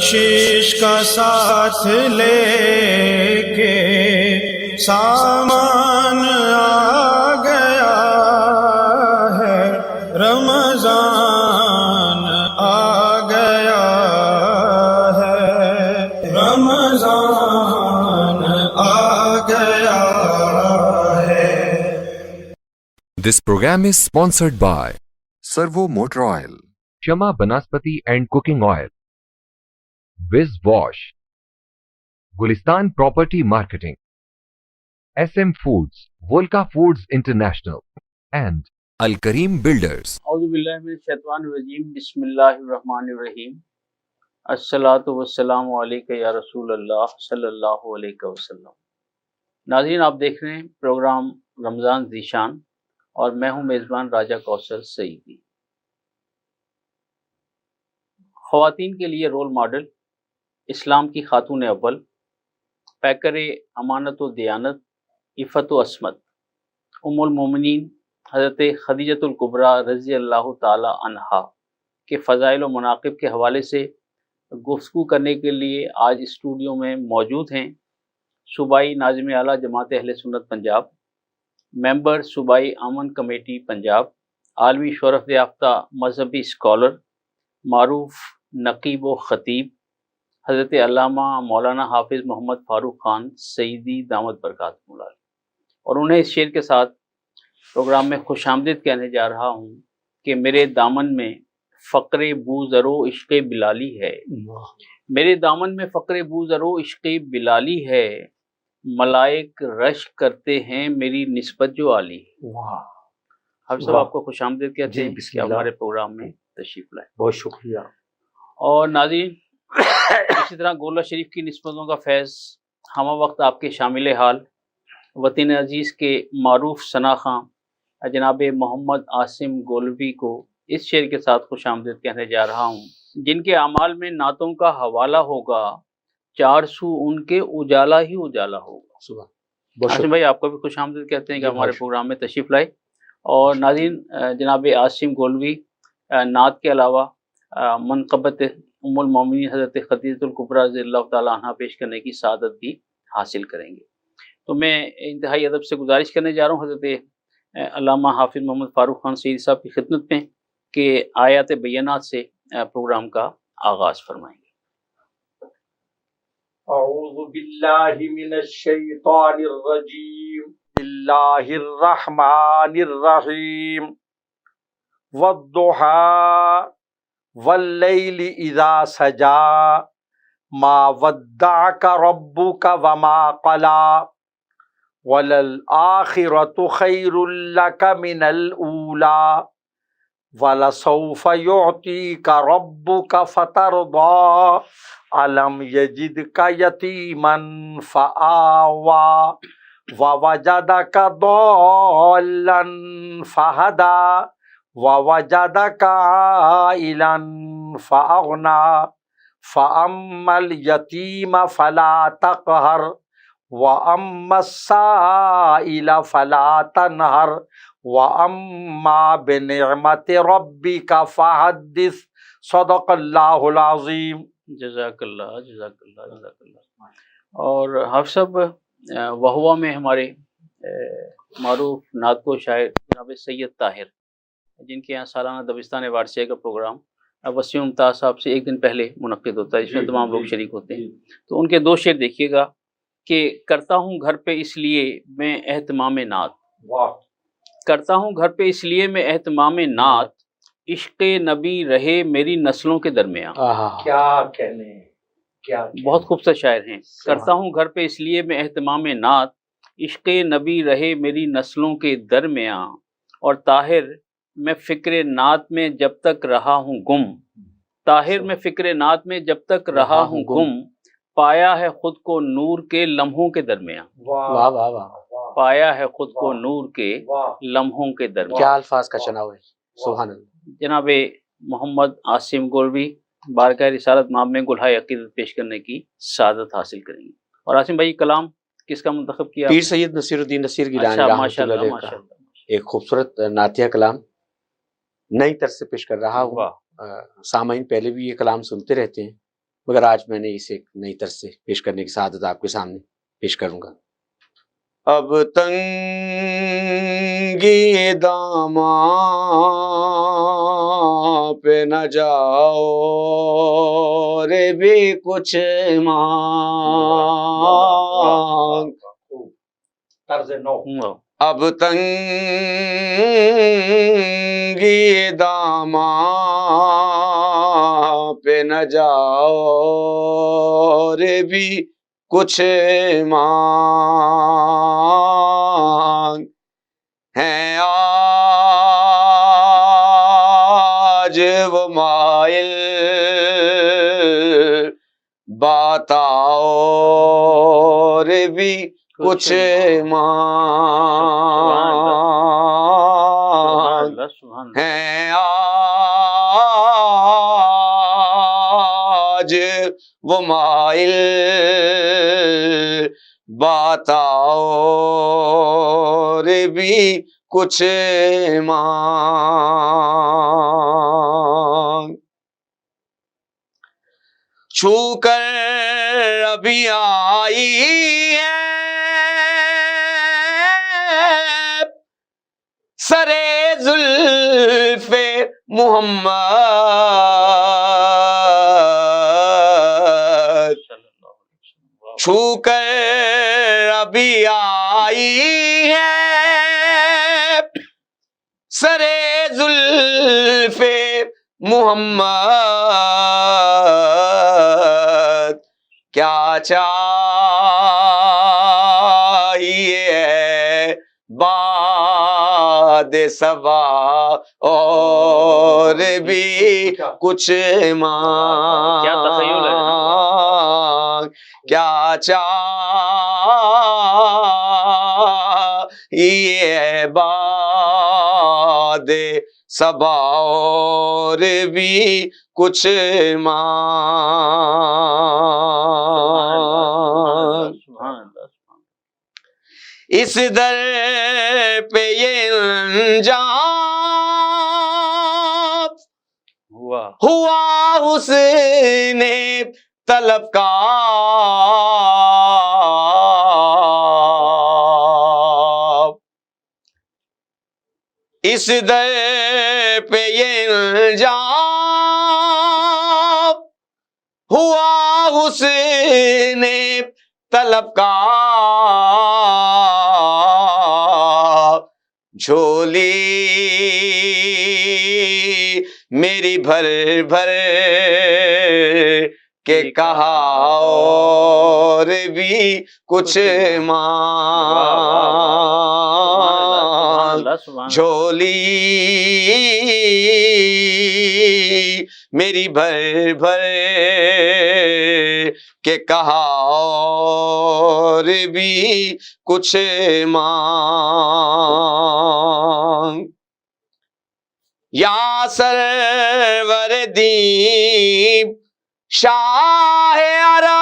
بخشش کا ساتھ لے کے سامان آ گیا ہے، رمضان آ گیا ہے، رمضان آ گیا ہے۔ This program is sponsored by Servo Motor Oil, Shama Banaspati and Cooking Oil, Wiz Wash, Gulistan Property Marketing, SM Foods, Volca Foods International, and Al Kareem Builders. اعوذ باللہ من الشیطان الرجیم، بسم اللہ الرحمن الرحیم، الصلاۃ والسلام علیک یا رسول اللہ صلی اللہ علیہ وسلم۔ ناظرین، آپ دیکھ رہے ہیں پروگرام رمضان ذیشان اور میں ہوں میزبان راجہ کوثر سعیدی۔ خواتین کے لیے رول ماڈل، اسلام کی خاتون اول، پیکر امانت و دیانت، عفت و عصمت، ام المومنین حضرت خدیجۃ الکبریٰ رضی اللہ تعالی عنہا کے فضائل و مناقب کے حوالے سے گفتگو کرنے کے لیے آج اسٹوڈیو میں موجود ہیں صوبائی ناظم اعلیٰ جماعت اہل سنت پنجاب، ممبر صوبائی امن کمیٹی پنجاب، عالمی شہرت یافتہ مذہبی اسکالر، معروف نقیب و خطیب، حضرت علامہ مولانا حافظ محمد فاروق خان سعیدی دامت برکاتہ العالی، اور انہیں اس شعر کے ساتھ پروگرام میں خوش آمدید کہنے جا رہا ہوں کہ میرے دامن میں فقر بوذر و عشق بلالی ہے، میرے دامن میں فقر بوذر و عشق بلالی ہے، ملائک رشک کرتے ہیں میری نسبت جو عالی ہے۔ حافظ صاحب، آپ کو خوش آمدید کہتے ہیں کہ آپ ہمارے پروگرام میں تشریف لائیں۔ بہت شکریہ۔ اور ناظرین، اسی طرح گولہ شریف کی نسبتوں کا فیض ہمہ وقت آپ کے شامل حال وطن عزیز کے معروف ثنا خواں جناب محمد عاصم گولوی کو اس شعر کے ساتھ خوش آمدید کہنے جا رہا ہوں، جن کے اعمال میں نعتوں کا حوالہ ہوگا، چار سو ان کے اجالا ہی اجالا ہوگا۔ عاصم بھائی، آپ کو بھی خوش آمدید کہتے ہیں کہ ہمارے پروگرام میں تشریف لائے۔ اور ناظرین، جناب عاصم گولوی نعت کے علاوہ منقبت ام المومنین حضرت خدیجۃ الکبریٰ رضی اللہ تعالیٰ عنہ پیش کرنے کی سعادت بھی حاصل کریں گے۔ تو میں انتہائی ادب سے گزارش کرنے جا رہا ہوں حضرت علامہ حافظ محمد فاروق خان سعیدی صاحب کی خدمت میں کہ آیات بینات سے پروگرام کا آغاز فرمائیں گے۔ اعوذ باللہ من الشیطان الرجیم، بسم اللہ الرحمن الرحیم، والضحی واللیل اذا سجا ما ودعک ربک وما قلی وللآخرۃ خیر لک من الاولی ولسوف یعطیک ربک فترضی الم یجدک یتیما فآوی ووجدک ضالا فہدی ووجدک عائلا فأغنی فأما الیتیم فلا تقہر وأما السائل فلا تنہر وأما بنعمت ربک فحدث۔ صدق اللہ العظیم۔ جزاک اللہ، جزاک اللہ، جزاک اللہ۔ اور حافظ صاحب، وہوا میں ہمارے معروف نعت کو شاعر جناب سید طاہر، جن کے یہاں سالانہ دبستان وارثیہ کا پروگرام وسیم ممتاز صاحب سے ایک دن پہلے منعقد ہوتا ہے، جس میں تمام لوگ شریک ہوتے ہیں، تو ان کے دو شعر دیکھیے گا کہ کرتا ہوں گھر پہ اس لیے میں اہتمام نعت، کرتا ہوں گھر پہ اس لیے میں اہتمام نعت، عشق نبی رہے میری نسلوں کے درمیان۔ کیا کہنے، کیا بہت خوبصورت شاعر ہیں۔ کرتا ہوں گھر پہ اس لیے میں اہتمام نعت، عشق نبی رہے میری نسلوں کے درمیان، اور طاہر میں فکر نعت میں جب تک رہا ہوں گم، طاہر میں فکر نعت میں جب تک رہا ہوں گم، پایا ہے خود کو نور کے لمحوں کے درمیان، واہ واہ واہ، پایا ہے خود کو نور کے لمحوں کے درمیان۔ کیا الفاظ کا چناؤ ہے، سبحان اللہ۔ جناب محمد عاصم گولوی بارگاہ رسالت ماب میں گلہائے عقیدت پیش کرنے کی سعادت حاصل کریں گے۔ اور عاصم بھائی، کلام کس کا منتخب کیا؟ پیر سید نصیر الدین نصیر گیلانی رحمۃ اللہ علیہ کا ایک خوبصورت نعتیہ کلام نئی طرز سے پیش کر رہا ہوں۔ سامعین پہلے بھی یہ کلام سنتے رہتے ہیں، مگر آج میں نے اسے ایک نئی طرز سے پیش کرنے کی سعادت آپ کے سامنے پیش کروں گا۔ اب تنگی داماں پہ نہ جاؤ رے بھی کچھ مانگ، اب تنگی داماں پہ نہ جاؤ رے بھی کچھ مانگ، ہیں آج وہ مائل باتاؤ رے بھی کچھ مانگ، ہیں آج وہ مائل باتاؤ رے بھی کچھ مانگ، چھو کر ابھی آئی ہے سرے زلف محمد، چھو کر ابھی آئی ہے سرے زلف محمد، کیا چاہیے باد صبا اور بھی کچھ مانگ، کیا چاہیے باد صبا اور بھی کچھ مانگ، اس در پہ یہ انجام ہوا حسن طلب کا، اس در پہ یہ انجام ہوا حسن طلب کا، جھولی میری بھر بھر کے کہا اور بھی کچھ مانگ، جھولی میری بھر بھر کے کہا اور بھی کچھ مانگ، یا سرور دین شاہ عرب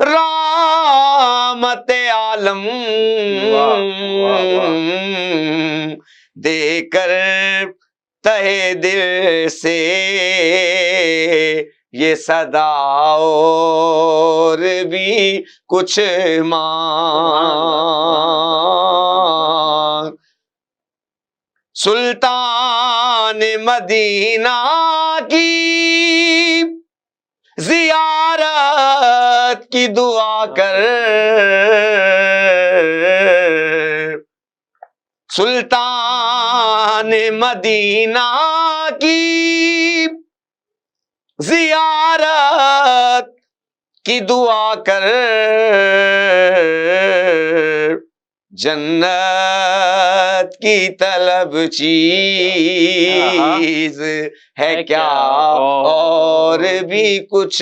رحمت عالم دے کر تہہ دل سے یہ صدا اور بھی کچھ مانگ، سلطان مدینہ کی زیارت کی دعا کر، سلطان مدینہ کی زیارت کی دعا کر، جنت کی طلب چیز ہے کیا اور بھی کچھ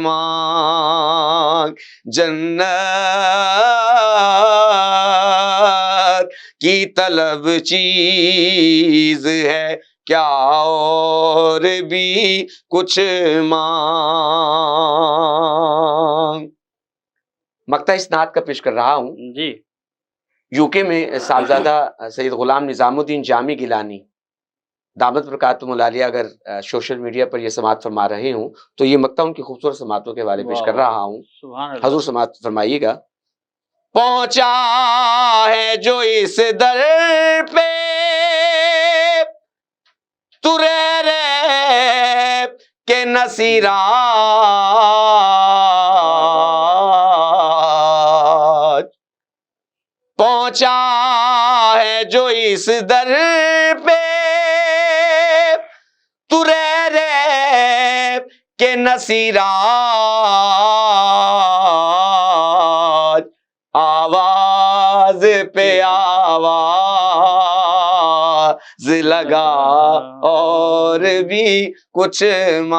مانگ، جنت کی طلب چیز ہے کیا اور بھی کچھ مانگ۔ مقطع اس نعت کا پیش کر رہا ہوں جی۔ یو کے میں صاحبزادہ سید غلام نظام الدین جامی گیلانی دامت برکاتہم العالیہ اگر سوشل میڈیا پر یہ سماعت فرما رہے ہوں تو یہ مقطع ان کی خوبصورت سماعتوں کے حوالے پیش کر رہا ہوں. سبحان اللہ. حضور سماعت فرمائیے گا. پہنچا ہے جو اس در پہ تو رہ کے نصیرا، پہنچا ہے جو اس در پہ تو رہ کے نصیرا، آواز پہ آواز لگا اور بھی کچھ مانگ،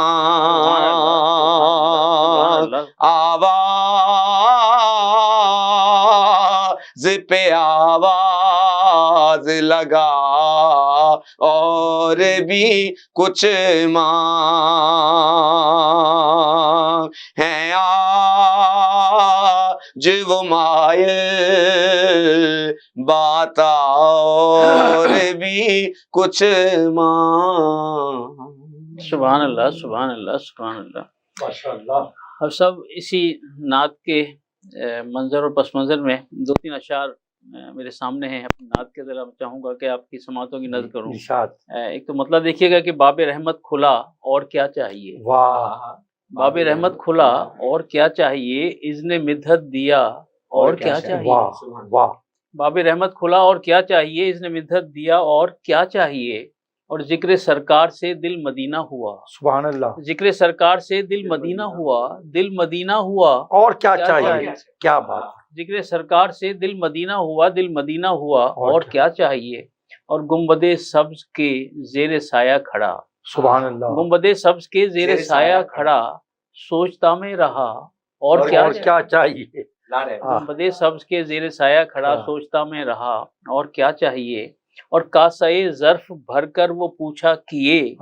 آواز پہ آواز لگا اور بھی کچھ مانگ، ہیں آج وہ مائل بات اور بھی کچھ مانگ. سبحان اللہ، سبحان اللہ، سبحان اللہ. ماشاءاللہ. اب سب اسی نعت کے منظر اور پس منظر میں 2-3 اشعار میرے سامنے ہیں. اپنی نعت کے ذرا چاہوں گا کہ آپ کی سماعتوں کی نظر کروں. ارشاد. ایک تو مطلب دیکھیے گا کہ باب رحمت کھلا اور کیا چاہیے. واہ. باب رحمت کھلا اور کیا چاہیے، اذن مدحت دیا اور کیا چاہیے. واہ واہ. باب رحمت کھلا اور کیا چاہیے، اذن مدحت دیا اور کیا چاہیے، اور ذکر سرکار سے دل مدینہ ہوا. سبحان اللہ. ذکر سرکار سے دل مدینہ ہوا، دل مدینہ ہوا اور کیا کیا چاہیے. چاہیے؟ کیا بات. ذکر سرکار سے دل مدینہ ہوا، دل مدینہ ہوا اور کیا چاہیے، اور گنبد سبز کے زیر سایہ کھڑا. سبحان اللہ. گنبد سبز کے زیر سایہ کھڑا، سوچتا میں رہا اور کیا چاہیے. گنبد سبز کے زیر سایہ کھڑا، سوچتا میں رہا اور کیا چاہیے، اور کاسے ظرف بھر کر وہ پوچھا کیے،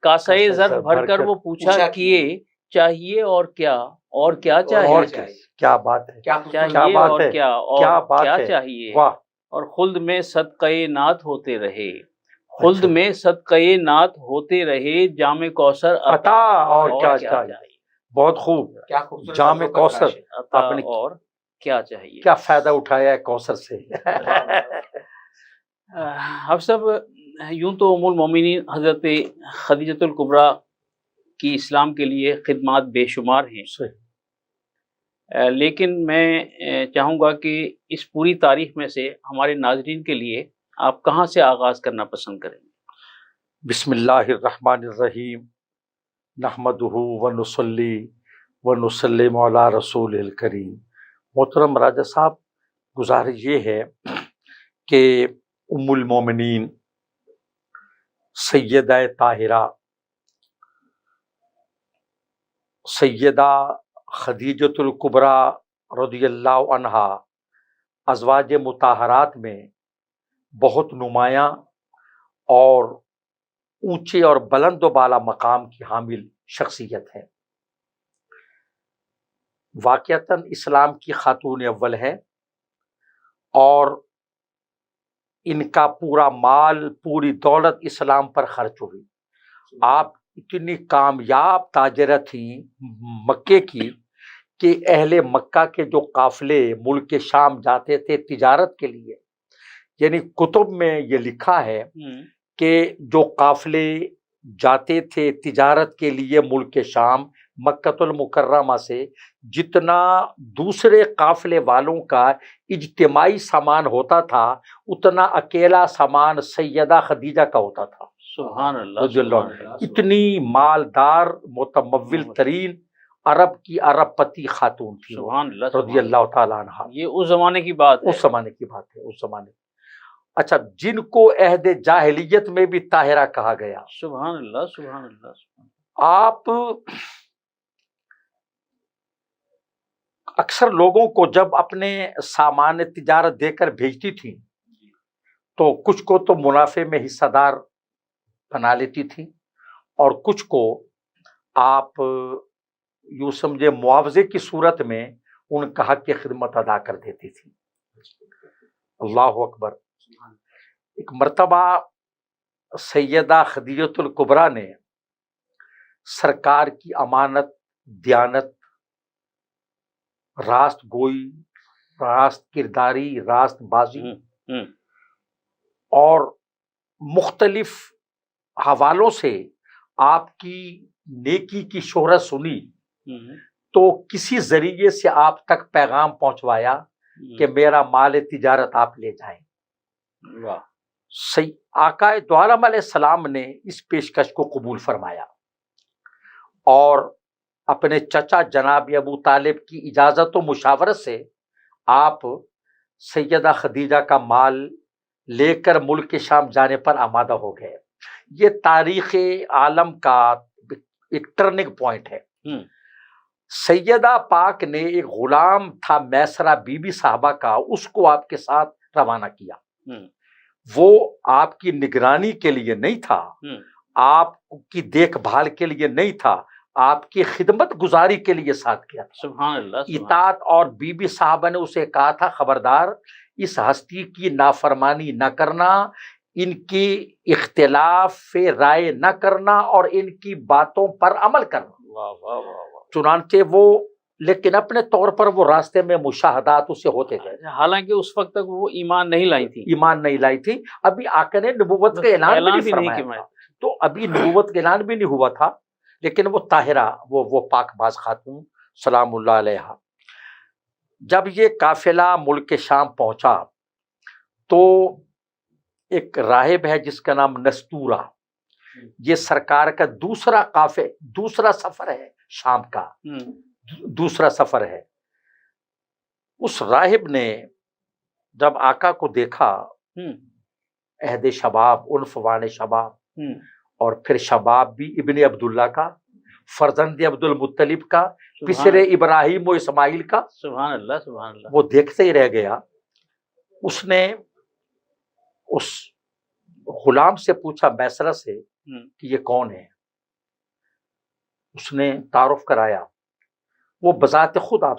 کاسے ظرف بھر کر وہ پوچھا کیے، چاہیے اور کیا چاہیے. کیا بات ہے. چاہیے اور کیا چاہیے. واہ. اور خلد میں صدقہ نعت ہوتے رہے، خلد میں صدقہ نعت ہوتے رہے، جام کوثر عطا اور کیا چاہیے. بہت خوب. جام کوثر عطا اور کیا چاہیے. کیا فائدہ اٹھایا ہے کوثر سے. اب سب یوں تو ام المومنین حضرت خدیجۃ الکبریٰ کی اسلام کے لیے خدمات بے شمار ہیں، لیکن میں چاہوں گا کہ اس پوری تاریخ میں سے ہمارے ناظرین کے لیے آپ کہاں سے آغاز کرنا پسند کریں گے؟ بسم اللہ الرحمن الرحیم. نحمدہ ونصلی ونسلم علی رسول الکریم. محترم راجہ صاحب، گزارش یہ ہے کہ ام المومنین سیدہ طاہرہ سیدہ خدیجۃ الکبریٰ رضی اللہ عنہا ازواج مطہرات میں بہت نمایاں اور اونچے اور بلند و بالا مقام کی حامل شخصیت ہے. واقعتاً اسلام کی خاتون اول ہے اور ان کا پورا مال، پوری دولت اسلام پر خرچ ہوئی. آپ اتنی کامیاب تاجرہ تھیں مکے کی کہ اہل مکہ کے جو قافلے ملک شام جاتے تھے تجارت کے لیے، یعنی کتب میں یہ لکھا ہے کہ جو قافلے جاتے تھے تجارت کے لیے ملک شام مکۃ المکرمہ سے، جتنا دوسرے قافلے والوں کا اجتماعی سامان ہوتا تھا اتنا اکیلا سامان سیدہ خدیجہ کا ہوتا تھا. سبحان اللہ. رضی اللہ عنہ. اتنی مالدار متمول ترین عرب کی عرب پتی خاتون تھی سبحان اللہ. رضی اللہ تعالیٰ عنہ. یہ اس زمانے کی بات ہے. اس زمانے کی بات ہے. اس زمانے. اچھا، جن کو عہد جاہلیت میں بھی طاہرہ کہا گیا. سبحان اللہ. سبحان اللہ. آپ اکثر لوگوں کو جب اپنے سامان تجارت دے کر بھیجتی تھیں تو کچھ کو تو منافع میں حصہ دار بنا لیتی تھیں اور کچھ کو آپ یوں سمجھے معاوضے کی صورت میں ان کا حق کی خدمت ادا کر دیتی تھی. اللہ اکبر. ایک مرتبہ سیدہ خدیجۃ الکبریٰ نے سرکار کی امانت، دیانت، راست گوئی، راست کرداری، راست بازی اور مختلف حوالوں سے آپ کی نیکی کی شہرت سنی تو کسی ذریعے سے آپ تک پیغام پہنچوایا کہ میرا مال تجارت آپ لے جائیں۔ آقا دو عالم علیہ السلام نے اس پیشکش کو قبول فرمایا اور اپنے چچا جناب ابو طالب کی اجازت و مشاورت سے آپ سیدہ خدیجہ کا مال لے کر ملک شام جانے پر آمادہ ہو گئے۔ یہ تاریخ عالم کا ایک ٹرننگ پوائنٹ ہے۔ سیدہ پاک نے ایک غلام تھا میسرہ بی بی صاحبہ کا، اس کو آپ کے ساتھ روانہ کیا۔ وہ آپ کی نگرانی کے لیے نہیں تھا، آپ کی دیکھ بھال کے لیے نہیں تھا، آپ کی خدمت گزاری کے لیے ساتھ کیا تھا۔ سبحان اللہ، اطاعت۔ اور بی بی صاحبہ نے اسے کہا تھا خبردار اس ہستی کی نافرمانی نہ کرنا، ان کی اختلاف رائے نہ کرنا اور ان کی باتوں پر عمل کرنا۔ چنانچہ وہ لیکن اپنے طور پر وہ راستے میں مشاہدات اسے ہوتے گئے، حالانکہ اس وقت تک وہ ایمان نہیں لائی تھی، ابھی آقا نے نبوت کا اعلان بھی نہیں فرمایا تھا، تو ابھی نبوت کا اعلان بھی نہیں ہوا تھا، لیکن وہ طاہرہ، وہ پاک باز خاتون سلام اللہ علیہ۔ جب یہ قافلہ ملک شام پہنچا تو ایک راہب ہے جس کا نام نستورہ، یہ سرکار کا دوسرا سفر ہے، شام کا دوسرا سفر ہے۔ اس راہب نے جب آقا کو دیکھا، عہد شباب، عنفوان شباب، اور پھر شباب بھی ابن عبداللہ کا، فرزند عبد المطلب کا، پسر ابراہیم و اسماعیل کا، سبحان اللہ سبحان اللہ، وہ دیکھتے ہی رہ گیا۔ اس نے اس غلام سے پوچھا میسرہ سے کہ یہ کون ہے؟ اس نے تعارف کرایا۔ وہ بذات خود آپ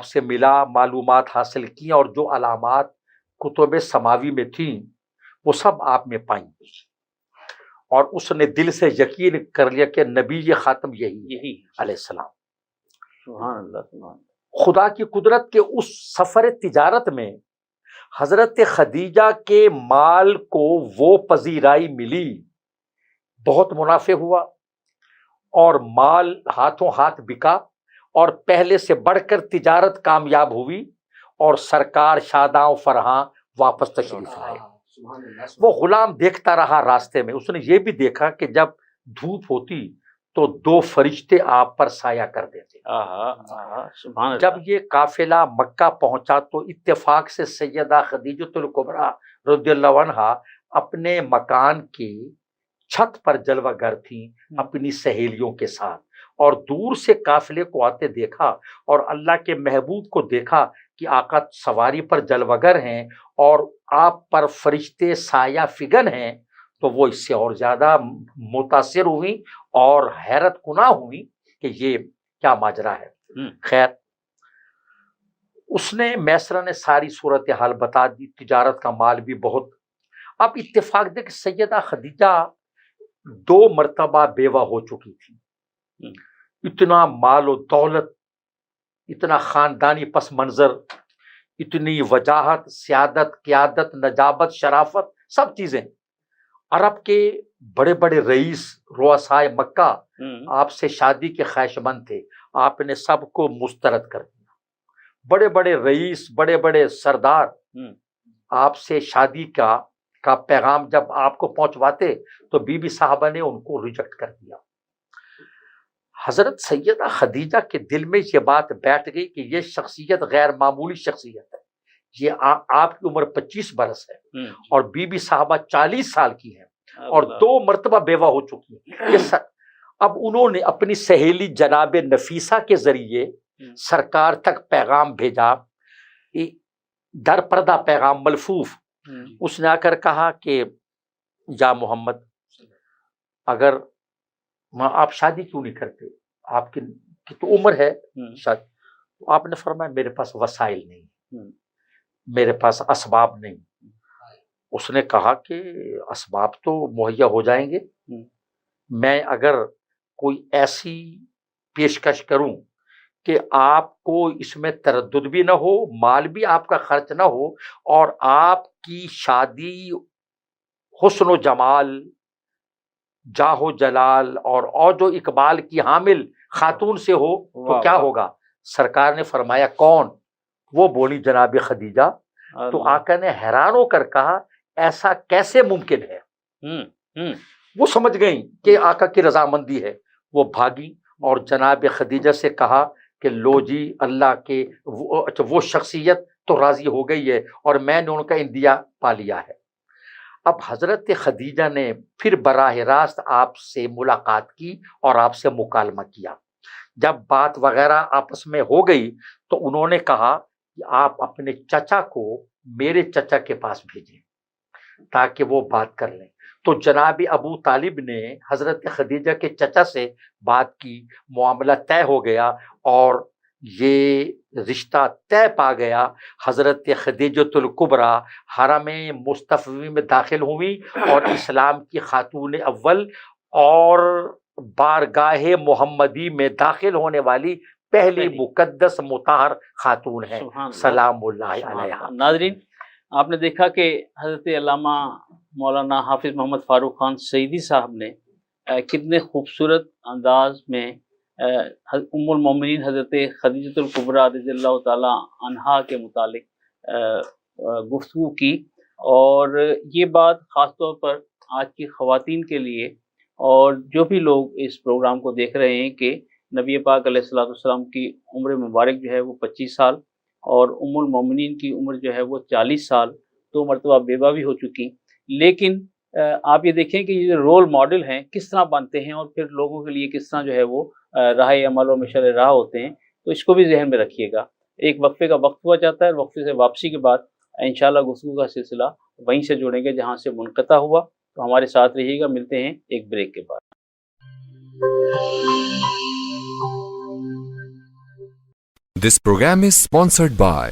سے ملا، معلومات حاصل کی، اور جو علامات کتب سماوی میں تھیں وہ سب آپ میں پائیں، اور اس نے دل سے یقین کر لیا کہ نبی یہ خاتم یہی علیہ السلام۔ سبحان اللہ سبحان اللہ۔ خدا کی قدرت کے اس سفر تجارت میں حضرت خدیجہ کے مال کو وہ پذیرائی ملی، بہت منافع ہوا، اور مال ہاتھوں ہاتھ بکا، اور پہلے سے بڑھ کر تجارت کامیاب ہوئی، اور سرکار شاداں و فرحاں واپس تشریف لائے۔ وہ غلام دیکھتا رہا راستے میں، اس نے یہ بھی دیکھا کہ جب دھوپ ہوتی تو 2 فرشتے آپ پر سایہ کر دیتے۔ سبحان اللہ۔ جب یہ قافلہ مکہ پہنچا تو اتفاق سے سیدہ خدیجۃ الکبریٰ رضی اللہ عنہا اپنے مکان کی چھت پر جلوہ گر تھیں اپنی سہیلیوں کے ساتھ، اور دور سے قافلے کو آتے دیکھا، اور اللہ کے محبوب کو دیکھا کہ آقا سواری پر جلوہ گر ہیں اور آپ پر فرشتے سایہ فگن ہیں، تو وہ اس سے اور زیادہ متاثر ہوئی اور حیرت کناں ہوئی کہ یہ کیا ماجرا ہے۔ خیر، اس نے میسرہ نے ساری صورتحال بتا دی، تجارت کا مال بھی بہت۔ اب اتفاق دے کہ سیدہ خدیجہ 2 مرتبہ بیوہ ہو چکی تھی، اتنا مال و دولت، اتنا خاندانی پس منظر، اتنی وجاہت، سیادت، قیادت، نجابت، شرافت، سب چیزیں۔ عرب کے بڑے بڑے رئیس، رؤسائے مکہ آپ سے شادی کے خواہش مند تھے، آپ نے سب کو مسترد کر دیا۔ بڑے بڑے رئیس، بڑے بڑے سردار آپ سے شادی کا پیغام جب آپ کو پہنچواتے تو بی بی صاحبہ نے ان کو ریجیکٹ کر دیا۔ حضرت سیدہ خدیجہ کے دل میں یہ بات بیٹھ گئی کہ یہ شخصیت غیر معمولی شخصیت ہے، یہ آپ کی عمر 25 برس ہے اور بی بی صاحبہ 40 سال کی ہے اور 2 مرتبہ بیوہ ہو چکی ہے۔ اب انہوں نے اپنی سہیلی جناب نفیسہ کے ذریعے سرکار تک پیغام بھیجا، در پردہ پیغام ملفوف۔ اس نے آ کر کہا کہ یا محمد، اگر آپ شادی کیوں نہیں کرتے، آپ کی تو عمر ہے شادی۔ تو آپ نے فرمایا میرے پاس وسائل نہیں، میرے پاس اسباب نہیں، اس نے کہا کہ اسباب تو مہیا ہو جائیں گے، میں اگر کوئی ایسی پیشکش کروں کہ آپ کو اس میں تردد بھی نہ ہو، مال بھی آپ کا خرچ نہ ہو، اور آپ کی شادی حسن و جمال، جاہ و جلال اور جو اقبال کی حامل خاتون سے ہو تو کیا ہوگا؟ سرکار نے فرمایا کون؟ وہ بولی جناب خدیجہ۔ تو آقا نے حیران ہو کر کہا ایسا کیسے ممکن ہے؟ وہ سمجھ گئیں کہ آقا کی رضامندی ہے، وہ بھاگی اور جناب خدیجہ سے کہا کہ لو جی، اللہ کے وہ شخصیت تو راضی ہو گئی ہے اور میں نے ان کا اندیا پا لیا ہے۔ اب حضرت خدیجہ نے پھر براہ راست آپ سے ملاقات کی اور آپ سے مکالمہ کیا۔ جب بات وغیرہ آپس میں ہو گئی تو انہوں نے کہا کہ آپ اپنے چچا کو میرے چچا کے پاس بھیجیں تاکہ وہ بات کر لیں۔ تو جناب ابو طالب نے حضرت خدیجہ کے چچا سے بات کی، معاملہ طے ہو گیا اور یہ رشتہ طے پا گیا۔ حضرت خدیجۃ الکبریٰ حرم مصطفی میں داخل ہوئی اور اسلام کی خاتون اول اور بارگاہ محمدی میں داخل ہونے والی پہلی مقدس مطہر خاتون ہے، سلام اللہ علیہا۔ ناظرین، آپ نے دیکھا کہ حضرت علامہ مولانا حافظ محمد فاروق خان سعیدی صاحب نے کتنے خوبصورت انداز میں ام المومنین حضرت خدیجۃ الکبریٰ رضی اللہ تعالی عنہا کے متعلق گفتگو کی، اور یہ بات خاص طور پر آج کی خواتین کے لیے اور جو بھی لوگ اس پروگرام کو دیکھ رہے ہیں کہ نبی پاک علیہ الصلوۃ والسلام کی عمر مبارک جو ہے وہ 25 سال اور ام المومنین کی عمر جو ہے وہ 40 سال، 2 مرتبہ بیوہ بھی ہو چکی، لیکن آپ یہ دیکھیں کہ یہ رول ماڈل ہیں کس طرح بنتے ہیں اور پھر لوگوں کے لیے کس طرح جو ہے وہ راہ عمل و مشعل راہ ہوتے ہیں، تو اس کو بھی ذہن میں رکھیے گا۔ ایک وقفے کا وقت ہوا جاتا ہے اور وقفے سے واپسی کے بعد انشاءاللہ گفتگو کا سلسلہ وہیں سے جوڑیں گے جہاں سے منقطع ہوا، تو ہمارے ساتھ رہیے گا، ملتے ہیں ایک بریک کے بعد۔ This program is sponsored by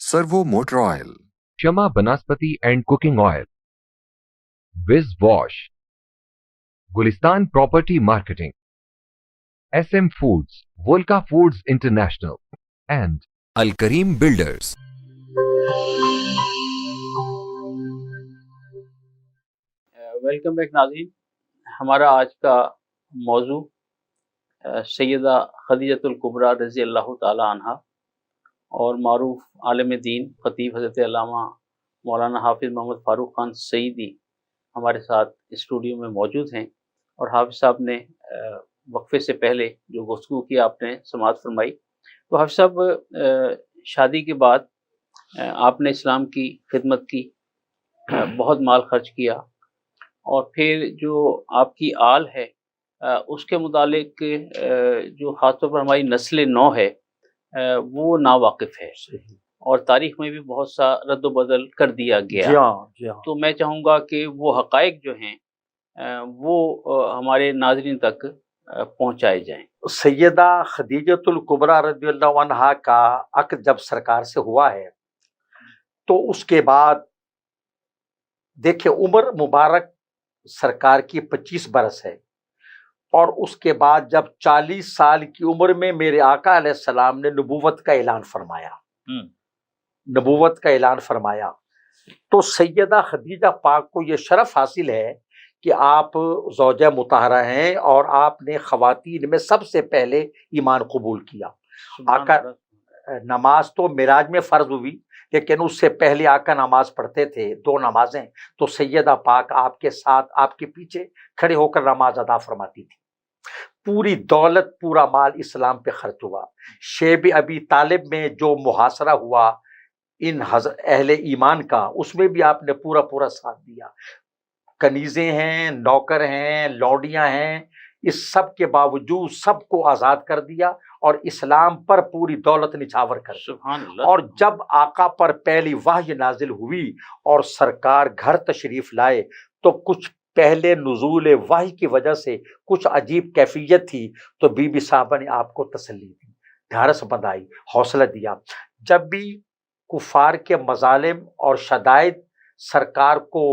Servo Motor Oil, Shama Banaspati and Cooking Oil, Wiz Wash, Gulistan Property Marketing, SM Foods, Volca Foods International, and Al Kareem Builders. Welcome back ناظرین، ہمارا آج کا موضوع سیدہ خدیجۃ الکبریٰ رضی اللہ تعالی عنہا اور معروف عالم دین خطیب حضرت علامہ مولانا حافظ محمد فاروق خان سعیدی ہمارے ساتھ اسٹوڈیو میں موجود ہیں، اور حافظ صاحب نے وقفے سے پہلے جو گفتگو کی آپ نے سماعت فرمائی، تو حافظ صاحب شادی کے بعد آپ نے اسلام کی خدمت کی، بہت مال خرچ کیا، اور پھر جو آپ کی آل ہے اس کے متعلق جو خاص طور پر ہماری نسل نو ہے وہ ناواقف ہے، اور تاریخ میں بھی بہت سا رد و بدل کر دیا گیا۔ جی ہاں۔ تو میں چاہوں گا کہ وہ حقائق جو ہیں وہ ہمارے ناظرین تک پہنچائے جائیں۔ سیدہ خدیجۃ الکبریٰ رضی اللہ عنہا کا عقد جب سرکار سے ہوا ہے تو اس کے بعد دیکھیں عمر مبارک سرکار کی 25 برس ہے، اور اس کے بعد جب 40 سال کی عمر میں میرے آقا علیہ السلام نے نبوت کا اعلان فرمایا، تو سیدہ خدیجہ پاک کو یہ شرف حاصل ہے کہ آپ زوجہ مطہرہ ہیں اور آپ نے خواتین میں سب سے پہلے ایمان قبول کیا۔ آقا نماز تو معراج میں فرض ہوئی، لیکن اس سے پہلے آقا نماز پڑھتے تھے 2 نمازیں، تو سیدہ پاک آپ کے ساتھ آپ کے پیچھے کھڑے ہو کر نماز ادا فرماتی تھی۔ پوری دولت پورا مال اسلام پہ خرچ ہوا۔ شیب ابی طالب میں جو محاصرہ ہوا ان اہل ایمان کا، اس میں بھی آپ نے پورا ساتھ دیا۔ کنیزیں ہیں، نوکر ہیں، لونڈیاں ہیں، اس سب کے باوجود سب کو آزاد کر دیا اور اسلام پر پوری دولت نچھاور کر دی۔ سبحان اللہ۔ اور جب آقا پر پہلی وحی نازل ہوئی اور سرکار گھر تشریف لائے تو کچھ پہلے نزول وحی کی وجہ سے کچھ عجیب کیفیت تھی، تو بی بی صاحبہ نے آپ کو تسلی دی، ڈھارس بندھائی، حوصلہ دیا۔ جب بھی کفار کے مظالم اور شدائد سرکار کو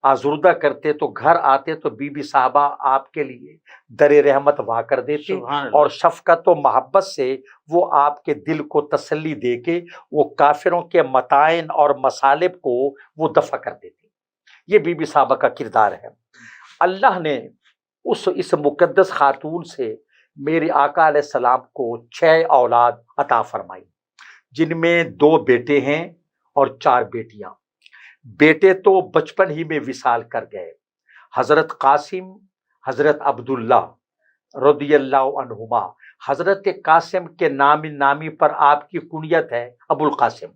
آزردہ کرتے تو گھر آتے تو بی بی صاحبہ آپ کے لیے در رحمت وا کر دیتے اور شفقت و محبت سے وہ آپ کے دل کو تسلی دے کے وہ کافروں کے متائن اور مصالب کو وہ دفع کر دیتے. یہ بی بی صاحبہ کا کردار ہے. اللہ نے اس مقدس خاتون سے میرے آقا علیہ السلام کو 6 اولاد عطا فرمائی، جن میں 2 بیٹے ہیں اور 4 بیٹیاں. بیٹے تو بچپن ہی میں وصال کر گئے. حضرت قاسم، حضرت عبداللہ رضی اللہ عنہما. حضرت قاسم کے نامی پر آپ کی کنیت ہے ابو القاسم.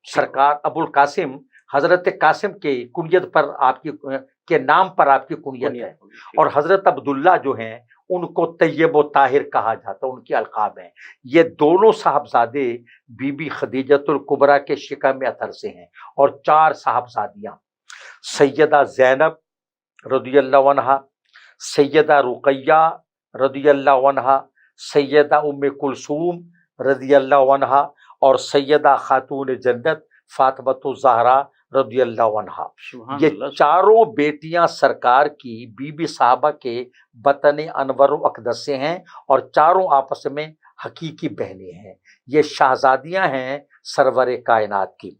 سرکار ابو القاسم حضرت قاسم کے کنیت پر آپ کے نام پر آپ کی کنیت ہے. اور حضرت عبداللہ جو ہیں ان کو طیب و طاہر کہا جاتا، ان کی القاب ہیں. یہ دونوں صاحبزادے بی بی خدیجۃ الکبریٰ کے شکم اطہر سے ہیں. اور 4 صاحبزادیاں، سیدہ زینب رضی اللہ عنہا، سیدہ رقیہ رضی اللہ عنہا، سیدہ ام کلثوم رضی اللہ عنہا، اور سیدہ خاتون جنت فاطمۃ الزہرا رضی اللہ عنہا. یہ 4 بیٹیاں سرکار کی بی بی صاحبہ کے بطن انور و اقدس سے ہیں اور 4 آپس میں حقیقی بہنیں ہیں. یہ شہزادیاں ہیں سرور کائنات کی،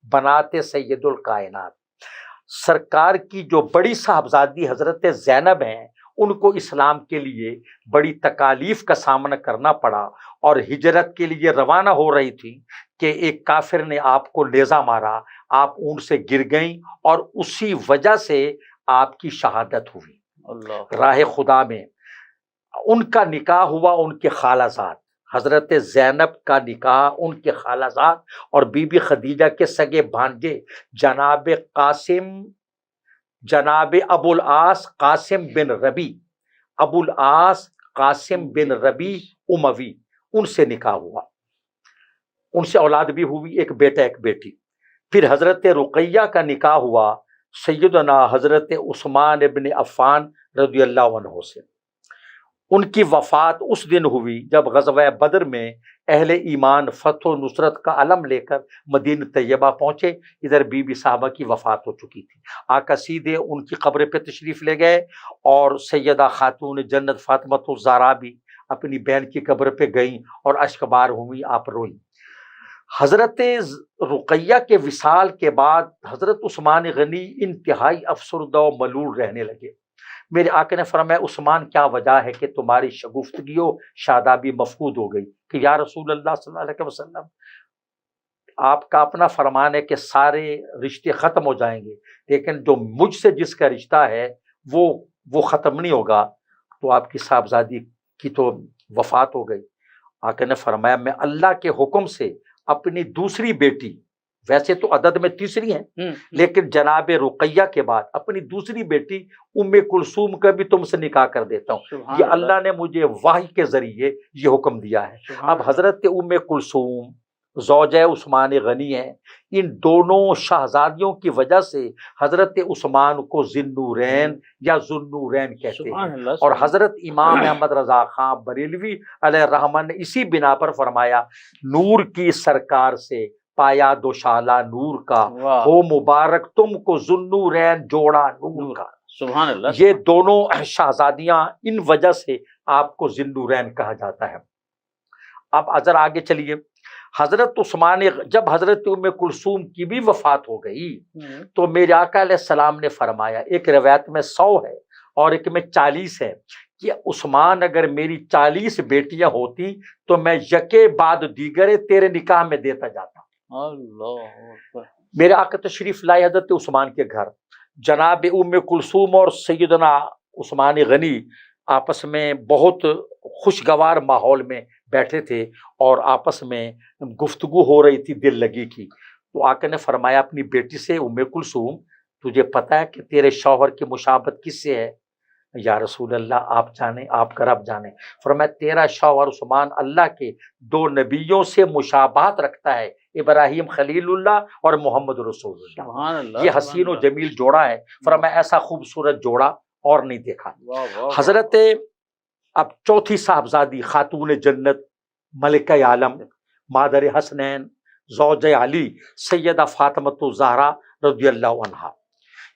بنات سید الکائنات. سرکار کی جو بڑی صاحبزادی حضرت زینب ہیں ان کو اسلام کے لیے بڑی تکالیف کا سامنا کرنا پڑا اور ہجرت کے لیے روانہ ہو رہی تھی کہ ایک کافر نے آپ کو نیزہ مارا، آپ اونٹ سے گر گئیں اور اسی وجہ سے آپ کی شہادت ہوئی راہ خدا میں. ان کا نکاح ہوا ان کے خالہ زاد، حضرت زینب کا نکاح ان کے خالہ زاد اور بی بی خدیجہ کے سگے بھانجے جناب قاسم، جناب ابو العاص قاسم بن ربی، ابو العاص قاسم بن ربی اموی، ان سے نکاح ہوا. ان سے اولاد بھی ہوئی، ایک بیٹا ایک بیٹی. پھر حضرت رقیہ کا نکاح ہوا سیدنا حضرت عثمان ابن عفان رضی اللہ عنہ سے. ان کی وفات اس دن ہوئی جب غزوہ بدر میں اہل ایمان فتح و نصرت کا علم لے کر مدینہ طیبہ پہنچے. ادھر بی بی صاحبہ کی وفات ہو چکی تھی. آقا سیدھے ان کی قبر پہ تشریف لے گئے اور سیدہ خاتون جنت فاطمۃ الزہرا بھی اپنی بہن کی قبر پہ گئیں اور اشکبار ہوئی، آپ روئیں. حضرت رقیہ کے وصال کے بعد حضرت عثمان غنی انتہائی افسردہ و ملول رہنے لگے. میرے آقا نے فرمایا عثمان کیا وجہ ہے کہ تمہاری شگفتگی و شادابی مفقود ہو گئی؟ کہ یا رسول اللہ صلی اللہ علیہ وسلم آپ کا اپنا فرمان ہے کہ سارے رشتے ختم ہو جائیں گے، لیکن جو مجھ سے جس کا رشتہ ہے وہ ختم نہیں ہوگا. تو آپ کی صاحبزادی کی تو وفات ہو گئی. آقا نے فرمایا میں اللہ کے حکم سے اپنی دوسری بیٹی، ویسے تو عدد میں تیسری ہیں لیکن جناب رقیہ کے بعد اپنی دوسری بیٹی ام کلثوم کا بھی تم سے نکاح کر دیتا ہوں. یہ اللہ نے مجھے وحی کے ذریعے یہ حکم دیا ہے. اب حضرت ام کلثوم زوجہ عثمان غنی ہیں. ان دونوں شہزادیوں کی وجہ سے حضرت عثمان کو ذوالنورین یا ذوالنورین کہتے ہیں. اور حضرت امام احمد رضا خان بریلوی علیہ الرحمہ نے اسی بنا پر فرمایا نور کی سرکار سے پایا دوشالہ نور کا، ہو مبارک تم کو ذوالنورین جوڑا نور کا. سبحان اللہ. یہ دونوں شہزادیاں ان وجہ سے آپ کو ذوالنورین کہا جاتا ہے. اب اذر آگے چلیے. حضرت عثمان جب حضرت ام کلثوم کی بھی وفات ہو گئی تو میرے آقا علیہ السلام نے فرمایا، ایک روایت میں 100 ہے اور ایک میں 40 ہے، کہ عثمان اگر میری 40 بیٹیاں ہوتی تو میں یکے بعد دیگرے تیرے نکاح میں دیتا جاتا. اللہ میرے آقا تشریف لائے حضرت عثمان کے گھر. جناب ام کلثوم اور سیدنا عثمان غنی آپس میں بہت خوشگوار ماحول میں بیٹھے تھے اور آپس میں گفتگو ہو رہی تھی دل لگی کی. تو آقا نے فرمایا اپنی بیٹی سے، ام کلثوم تجھے پتہ ہے کہ تیرے شوہر کی مشابہت کس سے ہے؟ یا رسول اللہ آپ جانیں، آپ کا رب جانے. فرمایا تیرا شوہر عثمان اللہ کے 2 نبیوں سے مشابہت رکھتا ہے، ابراہیم خلیل اللہ اور محمد رسول اللہ. سبحان اللہ. یہ حسین و جمیل جوڑا ہے. فرمایا ایسا خوبصورت جوڑا اور نہیں دیکھا. حضرت اب چوتھی صاحبزادی خاتون جنت ملکہ عالم مادر حسنین زوج علی سیدہ فاطمۃ الزہرا رضی اللہ عنہا،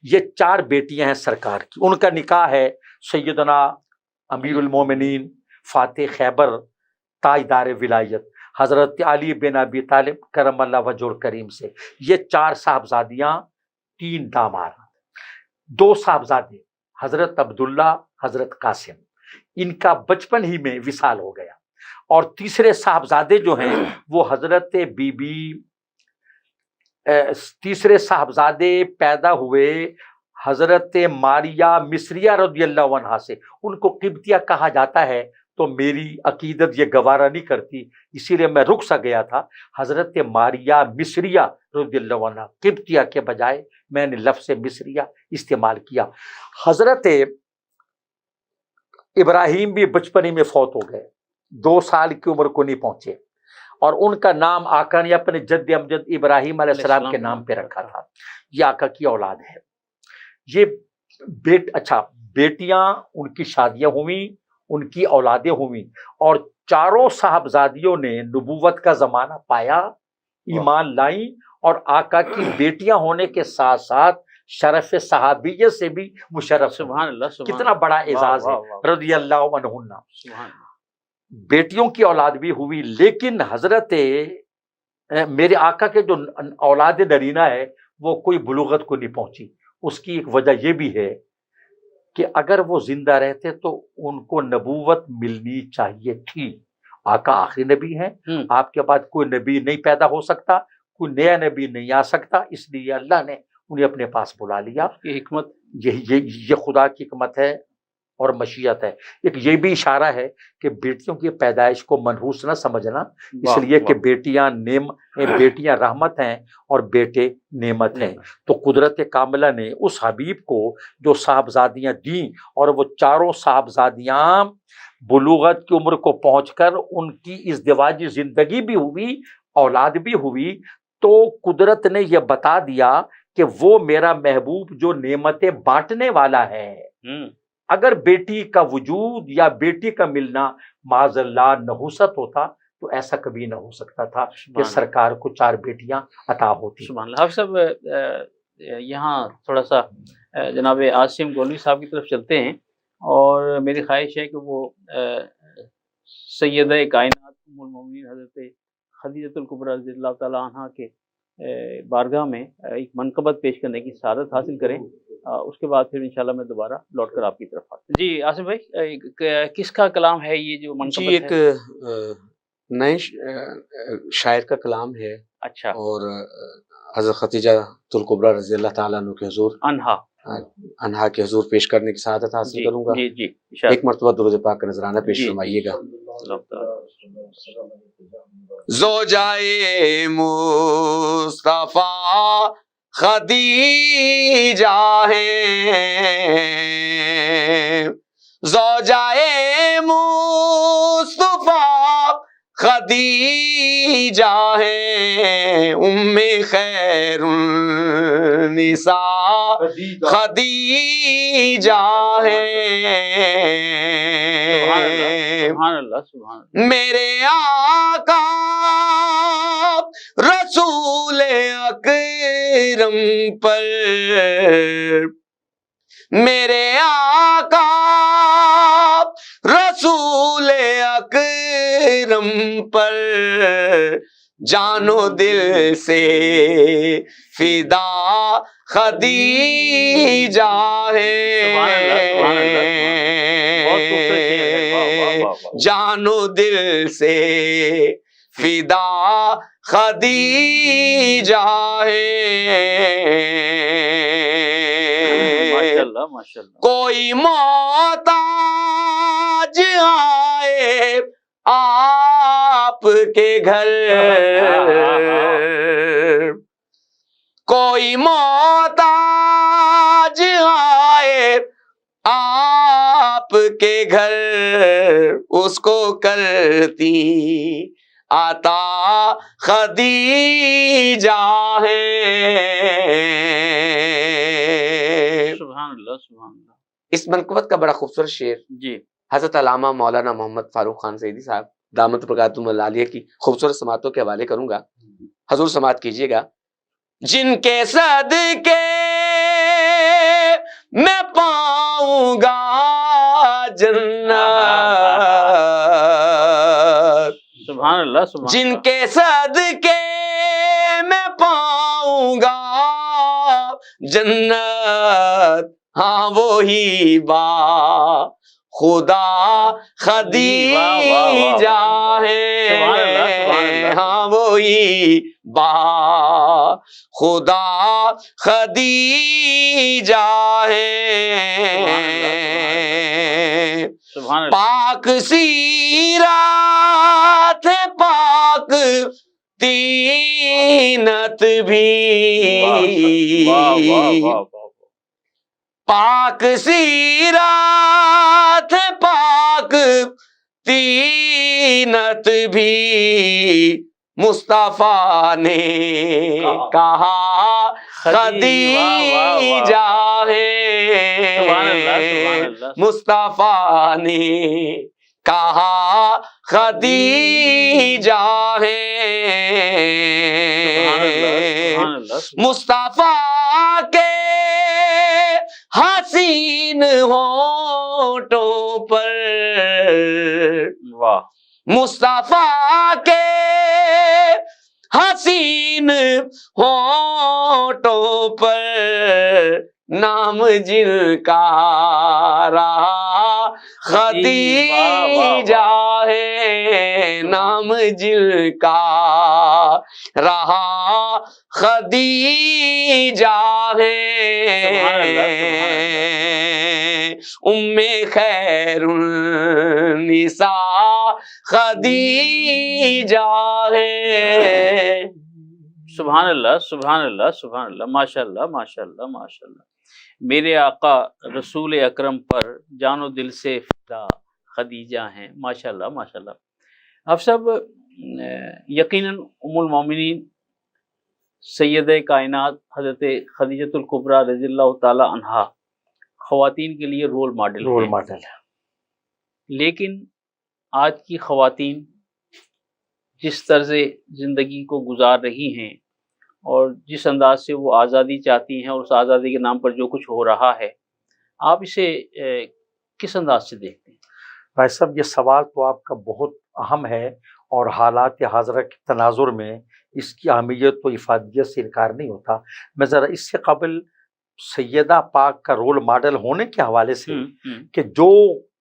یہ 4 بیٹیاں ہیں سرکار کی. ان کا نکاح ہے سیدنا امیر المومنین فاتح خیبر تاجدار ولایت حضرت علی بن ابی طالب کرم اللہ وجہ الکریم سے. یہ 4 صاحبزادیاں، 3 داماد، 2 صاحبزادے حضرت عبداللہ حضرت قاسم، ان کا بچپن ہی میں وصال ہو گیا. اور تیسرے صاحبزادے جو ہیں وہ حضرت بی بی تیسرے صاحبزادے پیدا ہوئے حضرت ماریہ مصریہ رضی اللہ عنہا سے. ان کو قبطیہ کہا جاتا ہے تو میری عقیدت یہ گوارا نہیں کرتی، اسی لیے میں رک سا گیا تھا. حضرت ماریہ مصریہ رضی اللہ عنہا، قبطیہ کے بجائے میں نے لفظ مصریہ استعمال کیا. حضرت ابراہیم بھی بچپن میں فوت ہو گئے، 2 سال کی عمر کو نہیں پہنچے، اور ان کا نام آقا نے اپنے جد امجد ابراہیم علیہ السلام کے نام پہ رکھا تھا. یہ آقا کی اولاد ہے. یہ بیٹیاں ان کی شادیاں ہوئیں، ان کی اولادیں ہوئیں، اور 4 صاحبزادیوں نے نبوت کا زمانہ پایا، ایمان لائیں، اور آقا کی بیٹیاں ہونے کے ساتھ ساتھ شرف صحابیت سے بھی مشرف. سبحان اللہ، سبحان کتنا بڑا اعزاز ہے، رضی اللہ عنہن. بیٹیوں کی اولاد بھی ہوئی، لیکن حضرت میرے آقا کے جو اولاد نرینہ ہے وہ کوئی بلوغت کو نہیں پہنچی. اس کی ایک وجہ یہ بھی ہے کہ اگر وہ زندہ رہتے تو ان کو نبوت ملنی چاہیے تھی. آقا آخری نبی ہیں، آپ کے بعد کوئی نبی نہیں پیدا ہو سکتا، کوئی نیا نبی نہیں آ سکتا، اس لیے اللہ نے انہیں اپنے پاس بلا لیا. یہ حکمت، یہ خدا کی حکمت ہے اور مشیت ہے. ایک یہ بھی اشارہ ہے کہ بیٹیوں کی پیدائش کو منحوس نہ سمجھنا، اس لیے کہ بیٹیاں رحمت ہیں اور بیٹے نعمت ہیں. تو قدرت کاملہ نے اس حبیب کو جو صاحبزادیاں دیں، اور وہ 4 صاحبزادیاں بلوغت کی عمر کو پہنچ کر ان کی ازدواجی زندگی بھی ہوئی، اولاد بھی ہوئی، تو قدرت نے یہ بتا دیا کہ وہ میرا محبوب جو نعمتیں بانٹنے والا ہے. اگر بیٹی کا وجود یا بیٹی کا ملنا معاذ اللہ نحوست ہوتا تو ایسا کبھی نہ ہو سکتا تھا کہ سرکار کو 4 بیٹیاں عطا ہوتی. سبحان اللہ. حافظ صاحب یہاں تھوڑا سا جناب عاصم گولوی صاحب کی طرف چلتے ہیں، اور میری خواہش ہے کہ وہ سیدہ کائنات ام المومنین حضرت خدیجۃ الکبریٰ رضی اللہ تعالیٰ عنہا کے بارگاہ میں ایک منقبت پیش کرنے کی سعادت حاصل کریں. اس کے بعد پھر انشاءاللہ میں دوبارہ لوٹ کر آپ کی طرف آتا ہوں. جی عاصم بھائی، کس کا کلام ہے یہ جو منقبت ایک نئے شاعر کا کلام ہے. اچھا. اور حضرت خدیجہ الکبریٰ رضی اللہ تعالیٰ عنہ کے حضور انہا کے حضور پیش کرنے کی سعادت حاصل کروں گا. جی جی ایک مرتبہ درود پاک کا نذرانہ پیش فرمائیے گا. زوجائے مصطفیٰ خدیجہ ہے، زوجائے مصطفیٰ خدیجہ ہے، ام خیر النساء خدیجہ ہے. میرے آقا رسول اکرم پر، میرے آقا رسول اکرم پر جانو دل سے فدا خدیجہ ہے، جانو دل سے فدا خدیجہ ہے. کوئی محتاج آئے آپ کے گھر، کوئی محتاج آئے آپ کے گھر، اس کو کرتی عطا خدیجہ ہے. سبحان اللہ، سبحان اللہ. اس منقبت کا بڑا خوبصورت شعر جی حضرت علامہ مولانا محمد فاروق خان سعیدی صاحب دامت برکاتہم العالیہ کی خوبصورت سماعتوں کے حوالے کروں گا. حضور سماعت کیجئے گا. جن کے صدقے میں پاؤں گا جنت، سبحان اللہ سبحان جن اللہ. کے صدقے میں پاؤں گا جنت، ہاں وہی با خدا خدیجہ ہے، ہاں وہی با خدا خدیجہ ہے. پاک سیرت ہے، پاک تینت بھی، پاک سیرت ہے، پاک تینت بھی، مصطفیٰ نے کہا خدیجہ ہے، مصطفیٰ نے کہا خدیجہ ہے. مصطفیٰ کے حسین ہونٹوں پر، مصطفیٰ کے حسین ہونٹوں پر، نام جن کا رہا خدیجہ ہے، نام جن کا رہا خدیجہ ہے. ام خیر النساء خدیجہ ہے. سبحان اللہ سبحان اللہ سبحان اللہ. ماشاء اللہ ماشاء اللہ ماشاء اللہ. میرے آقا رسول اکرم پر جان و دل سے فدا خدیجہ ہیں. ماشاء اللہ ماشاء اللہ. آپ سب یقیناً ام المومنین سیدہ کائنات حضرت خدیجۃ الکبریٰ رضی اللہ تعالی عنہا خواتین کے لیے رول ماڈل ہے. لیکن آج کی خواتین جس طرز زندگی کو گزار رہی ہیں اور جس انداز سے وہ آزادی چاہتی ہیں اور اس آزادی کے نام پر جو کچھ ہو رہا ہے، آپ اسے کس انداز سے دیکھتے ہیں؟ بھائی صاحب، یہ سوال تو آپ کا بہت اہم ہے، اور حالات حاضرہ کے تناظر میں اس کی اہمیت و افادیت سے انکار نہیں ہوتا. میں ذرا اس سے قبل سیدہ پاک کا رول ماڈل ہونے کے حوالے سے کہ جو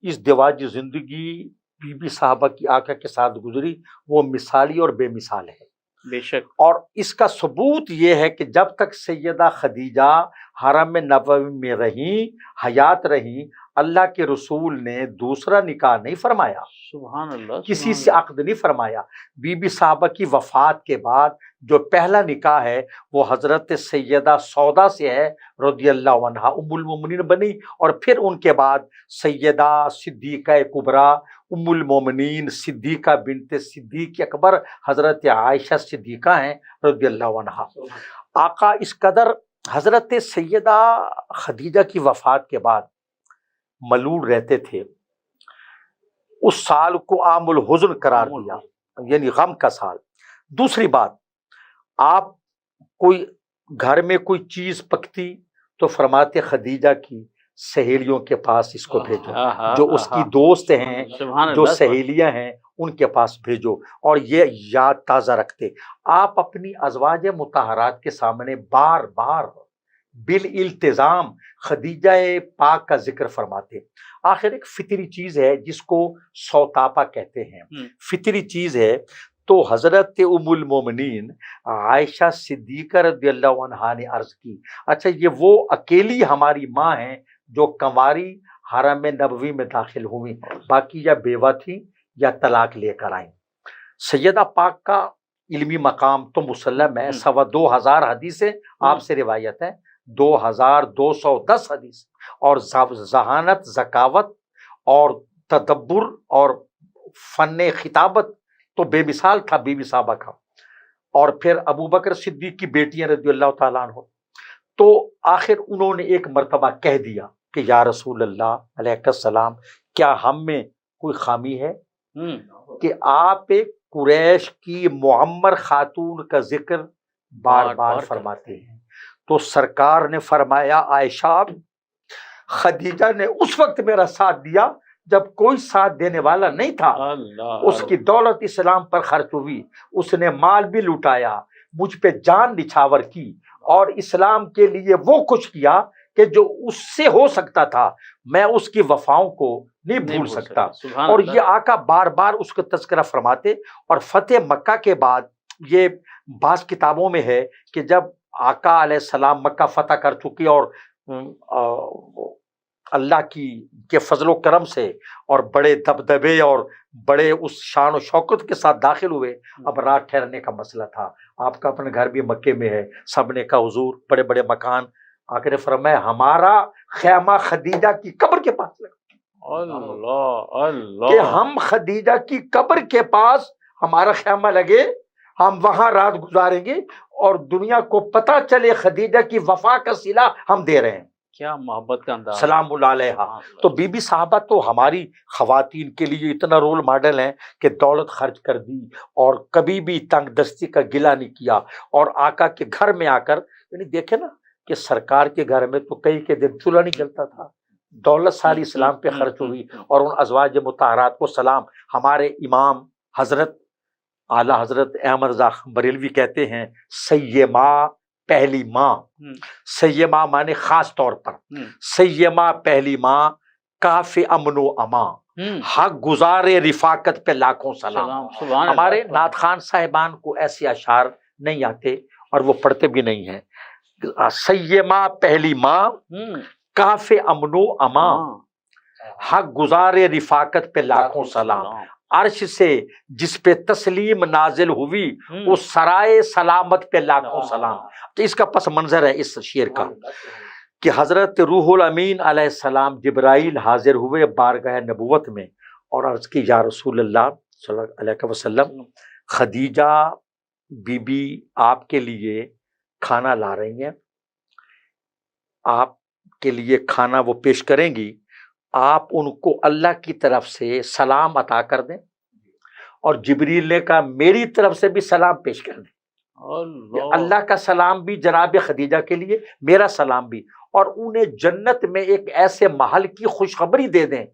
اس دیواجی زندگی بی بی صاحبہ کی آقا کے ساتھ گزری، وہ مثالی اور بے مثال ہے. بے شک. اور اس کا ثبوت یہ ہے کہ جب تک سیدہ خدیجہ حرم نبوی میں رہیں، حیات رہیں، اللہ کے رسول نے دوسرا نکاح نہیں فرمایا، سبحان اللہ، کسی سے عقد نہیں فرمایا. بی بی صاحبہ کی وفات کے بعد جو پہلا نکاح ہے وہ حضرت سیدہ سودا سے ہے رضی اللہ عنہا، ام المومنین بنی. اور پھر ان کے بعد سیدہ صدیقہ کبریٰ ام المومنین صدیقہ بنت صدیق اکبر حضرت عائشہ صدیقہ ہیں رضی اللہ عنہا. آقا اس قدر حضرت سیدہ خدیجہ کی وفات کے بعد ملول رہتے تھے. اس سال کو عام الحزن قرار دیا، یعنی غم کا سال. دوسری بات، آپ کوئی گھر میں کوئی چیز پکتی تو فرماتے خدیجہ کی سہیلیوں کے پاس اس کو بھیجو، جو اس کی دوست ہیں، جو سہیلیاں ہیں ان کے پاس بھیجو. اور یہ یاد تازہ رکھتے. آپ اپنی ازواج مطہرات کے سامنے بار بار بالالتزام خدیجہ پاک کا ذکر فرماتے. آخر ایک فطری چیز ہے جس کو سوتاپا کہتے ہیں، فطری چیز ہے. تو حضرت ام المومنین عائشہ صدیقہ رضی اللہ عنہا نے عرض کی، اچھا یہ وہ اکیلی ہماری ماں ہیں جو کنواری حرم نبوی میں داخل ہوئی، باقی یا بیوہ تھیں یا طلاق لے کر آئیں. سیدہ پاک کا علمی مقام تو مسلم ہے، 2,200 حدیثیں آپ سے روایت ہیں، 2,210 حدیث. اور ذہانت، ذکاوت اور تدبر اور فن خطابت تو بے مثال تھا بی بی صاحبہ کا. اور پھر ابو بکر صدیق کی بیٹیاں رضی اللہ تعالیٰ عنہ. تو آخر انہوں نے ایک مرتبہ کہہ دیا کہ یا رسول اللہ علیہ السلام، کیا ہم میں کوئی خامی ہے کہ آپ ایک قریش کی معمر خاتون کا ذکر بار بار فرماتے ہیں. تو سرکار نے فرمایا عائشہ خدیجہ نے اس وقت میرا ساتھ دیا جب کوئی ساتھ دینے والا نہیں تھا. اس کی دولت اسلام پر خرچ ہوئی، اس نے مال بھی لٹایا، مجھ پہ جان نچھاور کی اور اسلام کے لیے وہ کچھ کیا کہ جو اس سے ہو سکتا تھا. میں اس کی وفاؤں کو نہیں بھول سکتا. اور یہ آقا بار بار اس کا تذکرہ فرماتے. اور فتح مکہ کے بعد یہ بعض کتابوں میں ہے کہ جب آقا علیہ السلام مکہ فتح کر چکی اور اللہ کے فضل و کرم سے اور بڑے دبدبے اور بڑے اس شان و شوکت کے ساتھ داخل ہوئے، اب رات ٹھہرنے کا مسئلہ تھا. آپ کا اپنا گھر بھی مکے میں ہے، سب نے کہا حضور بڑے بڑے مکان. آقا نے فرمایا ہمارا خیمہ خدیجہ کی قبر کے پاس لگا. اللہ کہ ہم خدیجہ کی قبر کے پاس ہمارا خیمہ لگے، ہم وہاں رات گزاریں گے اور دنیا کو پتہ چلے خدیجہ کی وفا کا صلہ ہم دے رہے ہیں. کیا محبت کا انداز. سلام اللہ علیہ. تو بی بی صاحبہ تو ہماری خواتین کے لیے اتنا رول ماڈل ہیں کہ دولت خرچ کر دی اور کبھی بھی تنگ دستی کا گلہ نہیں کیا. اور آقا کے گھر میں آ کر یعنی دیکھیں نا کہ سرکار کے گھر میں تو کئی کے دن چولہا نہیں جلتا تھا. دولت ساری اسلام پہ خرچ ہوئی. اور ان ازواج مطہرات کو سلام. ہمارے امام حضرت اعلیٰ حضرت احمد رضا بریلوی کہتے ہیں سیما پہلی ماں. سیما مانے خاص طور پر سیما پہلی ماں کاف امن و امان حق گزار رفاقت پہ لاکھوں سلام. ہمارے نعت خان صاحبان کو ایسے اشعار نہیں آتے اور وہ پڑھتے بھی نہیں ہیں. سیما پہلی ماں کاف امن و امان حق گزار رفاقت پہ لاکھوں سلام. عرش سے جس پہ تسلیم نازل ہوئی اس سرائے سلامت پہ لاکھوں سلام. تو اس کا پس منظر ہے اس شعر کا کہ حضرت روح الامین علیہ السلام جبرائیل حاضر ہوئے بارگاہ نبوت میں اور عرض کی یا رسول اللہ صلی اللہ علیہ وسلم خدیجہ بی بی آپ کے لیے کھانا لا رہی ہیں، آپ کے لیے کھانا وہ پیش کریں گی، آپ ان کو اللہ کی طرف سے سلام عطا کر دیں. اور جبریل نے کہا میری طرف سے بھی سلام پیش کر دیں. اللہ کا سلام بھی جناب خدیجہ کے لیے، میرا سلام بھی. اور انہیں جنت میں ایک ایسے محل کی خوشخبری دے دیں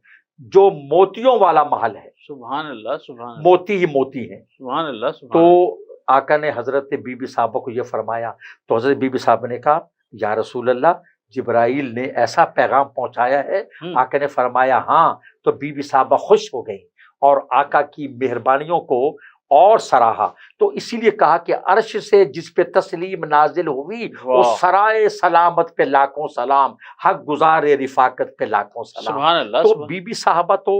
جو موتیوں والا محل ہے. سبحان اللہ سبحان اللہ. موتی ہی موتی ہیں. سبحان اللہ سبحان. تو آقا نے حضرت بی بی صاحبہ کو یہ فرمایا تو حضرت بی بی صاحبہ نے کہا یا رسول اللہ جبرائیل نے ایسا پیغام پہنچایا ہے. آقا نے فرمایا ہاں. تو بی بی صاحبہ خوش ہو گئی اور آقا کی مہربانیوں کو اور سراہا. تو اسی لیے کہا کہ عرش سے جس پہ تسلیم نازل ہوئی وہ سرائے سلامت پہ لاکھوں سلام حق گزار رفاقت پہ لاکھوں سلام. سبحان اللہ. تو بی بی صاحبہ تو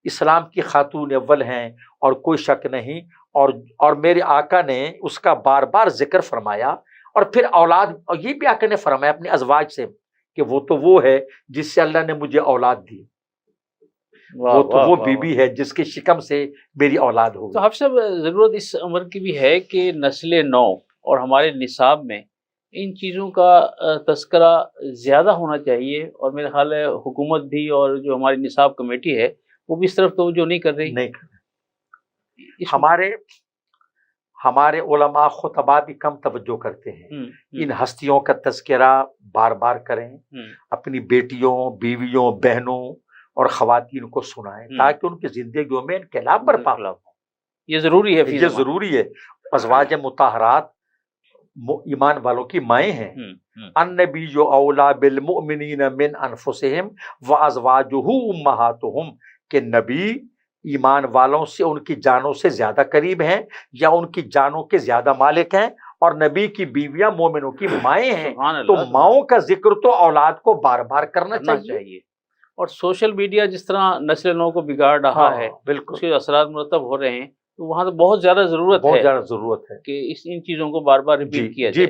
اسلام کی خاتون اول ہیں اور کوئی شک نہیں. اور میرے آقا نے اس کا بار بار ذکر فرمایا. اور پھر اولاد، اور یہ بھی آقا نے فرمایا اپنے ازواج سے کہ وہ تو وہ ہے جس سے اللہ نے مجھے اولاد دی. وہ تو وہ بی بی ہے جس کے شکم سے میری اولاد ہوگی. تو حافظ صاحب ضرورت اس عمر کی بھی ہے کہ نسل نو اور ہمارے نصاب میں ان چیزوں کا تذکرہ زیادہ ہونا چاہیے. اور میرے خیال ہے حکومت بھی اور جو ہماری نصاب کمیٹی ہے وہ بھی اس طرف توجہ نہیں کر رہی. ہمارے علماء خطبہ بھی کم توجہ کرتے ہیں. ان ہستیوں کا تذکرہ بار بار کریں، اپنی بیٹیوں بیویوں بہنوں اور خواتین کو سنائیں تاکہ ان کی زندگیوں میں انقلاب برپا ہو. یہ ضروری ہے. یہ ضروری ہے. ازواج مطہرات ایمان والوں کی مائیں ہیں. النبی اولا بالمؤمنین من انفسہم وازواجہ امہاتہم کہ نبی ایمان والوں سے ان کی جانوں سے زیادہ قریب ہیں یا ان کی جانوں کے زیادہ مالک ہیں. اور نبی کی بیویاں مومنوں کی مائیں ہیں. تو ماؤں کا ذکر تو اولاد کو بار بار کرنا چاہیے. اور سوشل میڈیا جس طرح نسل نو کو بگاڑ رہا ہے، بالکل اس کے اثرات مرتب ہو رہے ہیں. تو وہاں تو بہت زیادہ ضرورت ہے کہ ان چیزوں کو بار بار ریپیٹ کیا جائے.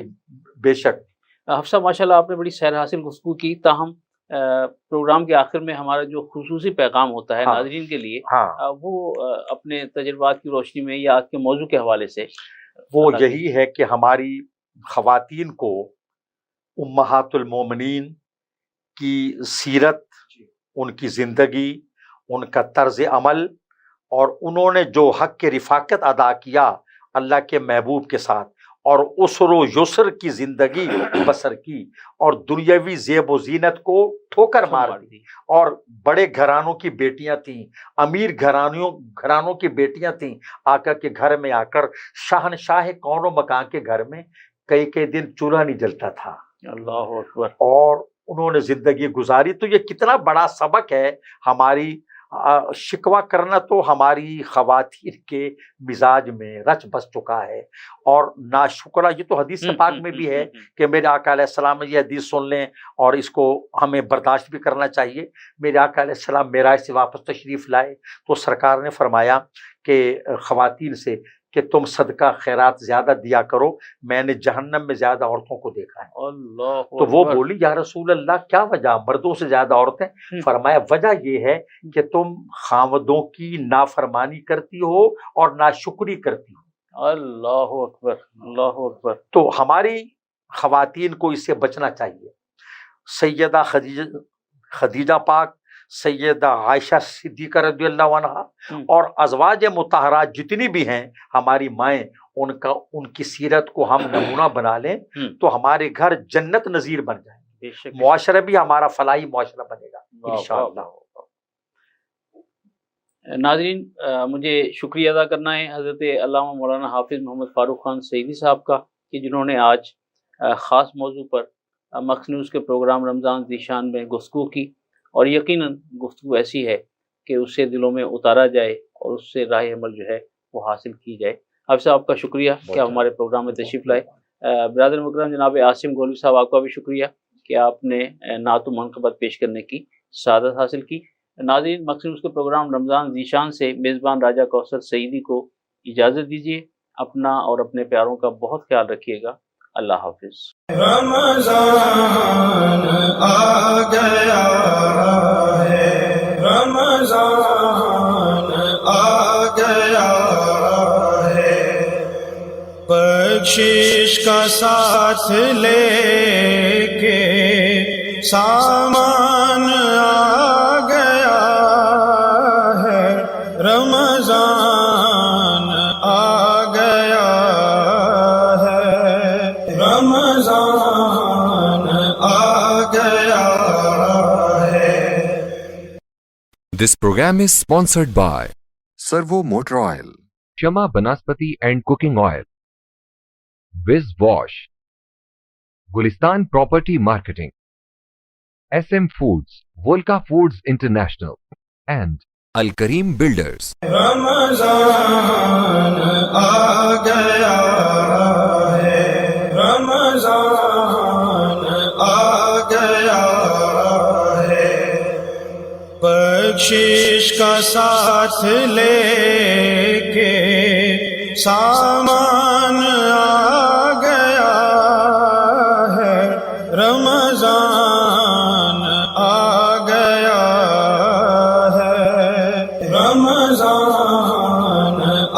بے شک. حافظ صاحب ماشاء اللہ آپ نے بڑی سیر حاصل گفتگو کی. تاہم پروگرام کے آخر میں ہمارا جو خصوصی پیغام ہوتا ہے ناظرین کے لیے وہ اپنے تجربات کی روشنی میں یا آج کے موضوع کے حوالے سے وہ یہی ہے کہ ہماری خواتین کو امہات المومنین کی سیرت، ان کی زندگی، ان کا طرز عمل اور انہوں نے جو حق کے رفاقت ادا کیا اللہ کے محبوب کے ساتھ، اور عسر و یسر کی زندگی بسر کی، اور دنیاوی زیب و زینت کو ٹھوکر مار دی، اور بڑے گھرانوں کی بیٹیاں تھیں، امیر گھرانوں کی بیٹیاں تھیں، آقا کے گھر میں آ کر شاہنشاہ کون و مکان کے گھر میں کئی دن چولہا نہیں جلتا تھا، اللہ اکبر، اور انہوں نے زندگی گزاری۔ تو یہ کتنا بڑا سبق ہے ہماری، شکوہ کرنا تو ہماری خواتین کے مزاج میں رچ بس چکا ہے، اور ناشکرہ، یہ تو حدیث پاک میں بھی ہے کہ میرے آقا علیہ السلام نے یہ حدیث سن لیں اور اس کو ہمیں برداشت بھی کرنا چاہیے۔ میرے آقا علیہ السلام معراج سے واپس تشریف لائے تو سرکار نے فرمایا کہ خواتین سے کہ تم صدقہ خیرات زیادہ دیا کرو، میں نے جہنم میں زیادہ عورتوں کو دیکھا ہے۔ اللہ تو وہ بولی یا رسول اللہ کیا وجہ، مردوں سے زیادہ عورتیں؟ فرمایا وجہ یہ ہے کہ تم خاوندوں کی نافرمانی کرتی ہو اور ناشکری کرتی ہو۔ اللہ اکبر، اللہ اکبر۔ تو ہماری خواتین کو اس سے بچنا چاہیے۔ سیدہ خدیجہ پاک، سیدہ عائشہ صدیقہ رضی اللہ عنہا، اور ازواج مطہرات جتنی بھی ہیں ہماری مائیں، ان کی سیرت کو ہم نمونہ بنا لیں تو ہمارے گھر جنت نظیر بن جائیں گے، معاشرہ بھی ہمارا فلاحی معاشرہ بنے گا انشاءاللہ۔ ناظرین، مجھے شکریہ ادا کرنا ہے حضرت علامہ مولانا حافظ محمد فاروق خان سعیدی صاحب کا کہ جنہوں نے آج خاص موضوع پر مکس نیوز کے پروگرام رمضان ذیشان میں گفتگو کی، اور یقیناً گفتگو ایسی ہے کہ اس سے دلوں میں اتارا جائے اور اس سے راہ عمل جو ہے وہ حاصل کی جائے۔ آپ صاحب کا شکریہ کہ آپ ہمارے پروگرام میں تشریف لائے۔ برادر مکرم جناب عاصم گولوی صاحب، آپ کا بھی شکریہ کہ آپ نے نعت و منقبت پیش کرنے کی سعادت حاصل کی۔ ناظرین، مکس نیوز کے پروگرام رمضان ذیشان سے میزبان راجہ کوثر سعیدی کو اجازت دیجیے۔ اپنا اور اپنے پیاروں کا بہت خیال رکھیے گا۔ اللہ حافظ۔ رمضان آ گیا ہے، رمضان آ گیا ہے، بخشش کا ساتھ لے کے سامان آ گیا ہے، رمضان آ گیا ہے، رمضان آ گیا ہے۔ This program is sponsored by Servo Motor Oil, Shama Banaspati and Cooking Oil, Viz Wash, Gulistan Property Marketing, SM Foods, Volca Foods International, and Al Kareem Builders. رمضان آ گیا ہے، رمضان آ گیا ہے، بخشش کا ساتھ لے کے سامان آ گیا ہے، رمضان آ گیا ہے، رمضان آ